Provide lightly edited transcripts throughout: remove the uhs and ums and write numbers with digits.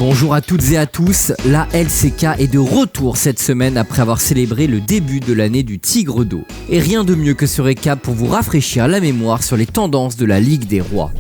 Bonjour à toutes et à tous, la LCK est de retour cette semaine après avoir célébré le début de l'année du Tigre d'eau. Et rien de mieux que ce récap pour vous rafraîchir la mémoire sur les tendances de la Ligue des Rois.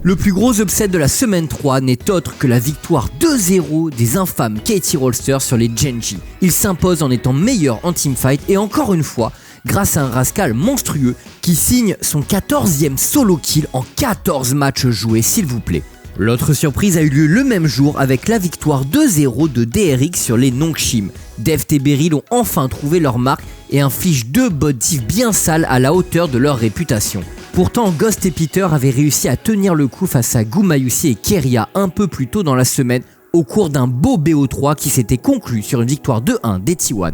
Le plus gros upset de la semaine 3 n'est autre que la victoire 2-0 des infâmes KT Rolsters sur les Gen.G. Ils s'imposent en étant meilleurs en teamfight et encore une fois, grâce à un Rascal monstrueux qui signe son 14e solo kill en 14 matchs joués s'il vous plaît. L'autre surprise a eu lieu le même jour avec la victoire 2-0 de DRX sur les Nongshim. Deft et Beryl ont enfin trouvé leur marque et infligent 2 bot diff bien sales à la hauteur de leur réputation. Pourtant, Ghost et Peter avaient réussi à tenir le coup face à Gumayusi et Keria un peu plus tôt dans la semaine au cours d'un beau BO3 qui s'était conclu sur une victoire 2-1 des T1.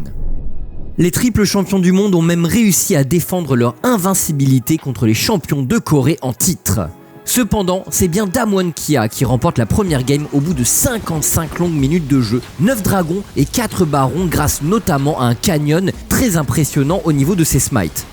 Les triples champions du monde ont même réussi à défendre leur invincibilité contre les champions de Corée en titre. Cependant, c'est bien Damwon Kia qui remporte la première game au bout de 55 longues minutes de jeu, 9 dragons et 4 barons grâce notamment à un canyon très impressionnant au niveau de ses smites.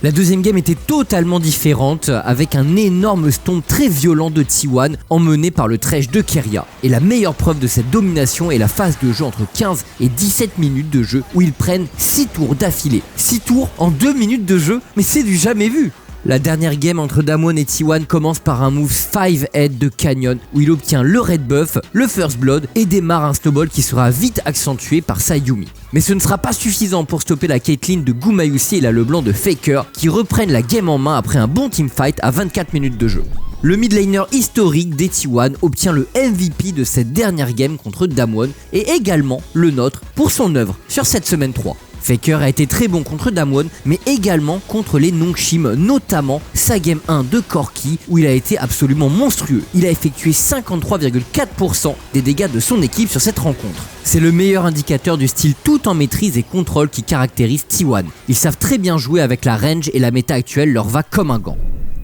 La deuxième game était totalement différente avec un énorme stomp très violent de T1 emmené par le Thresh de Keria. Et la meilleure preuve de cette domination est la phase de jeu entre 15 et 17 minutes de jeu où ils prennent 6 tours d'affilée. 6 tours en 2 minutes de jeu, mais c'est du jamais vu! La dernière game entre Damwon et T1 commence par un move 5-head de Canyon où il obtient le red buff, le first blood et démarre un snowball qui sera vite accentué par Sayumi. Mais ce ne sera pas suffisant pour stopper la Caitlyn de Gumayusi et la LeBlanc de Faker qui reprennent la game en main après un bon teamfight à 24 minutes de jeu. Le mid laner historique des T1 obtient le MVP de cette dernière game contre Damwon et également le nôtre pour son œuvre sur cette semaine 3. Faker a été très bon contre Damwon, mais également contre les Nongshim, notamment sa game 1 de Corki où il a été absolument monstrueux. Il a effectué 53,4% des dégâts de son équipe sur cette rencontre. C'est le meilleur indicateur du style tout en maîtrise et contrôle qui caractérise T1. Ils savent très bien jouer avec la range et la méta actuelle leur va comme un gant.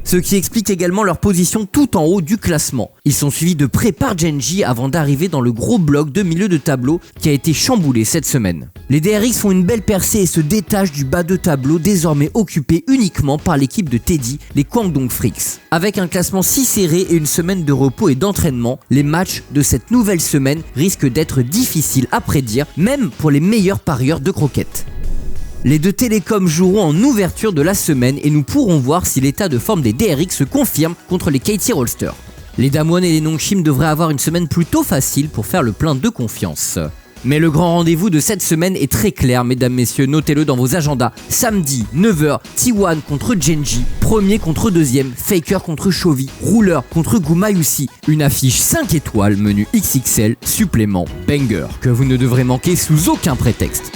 Ce qui explique également leur position tout en haut du classement. Ils sont suivis de près par Gen.G avant d'arriver dans le gros bloc de milieu de tableau qui a été chamboulé cette semaine. Les DRX font une belle percée et se détachent du bas de tableau désormais occupé uniquement par l'équipe de Teddy, les Kwangdong Freaks. Avec un classement si serré et une semaine de repos et d'entraînement, les matchs de cette nouvelle semaine risquent d'être difficiles à prédire, même pour les meilleurs parieurs de croquettes. Les deux télécoms joueront en ouverture de la semaine et nous pourrons voir si l'état de forme des DRX se confirme contre les KT Rolsters. Les Damwon et les Nongshim devraient avoir une semaine plutôt facile pour faire le plein de confiance. Mais le grand rendez-vous de cette semaine est très clair, mesdames, messieurs, notez-le dans vos agendas. Samedi, 9h, T1 contre Gen.G, premier contre deuxième, Faker contre Chovy, Ruler contre Gumayusi. Une affiche 5 étoiles, menu XXL, supplément, banger, que vous ne devrez manquer sous aucun prétexte.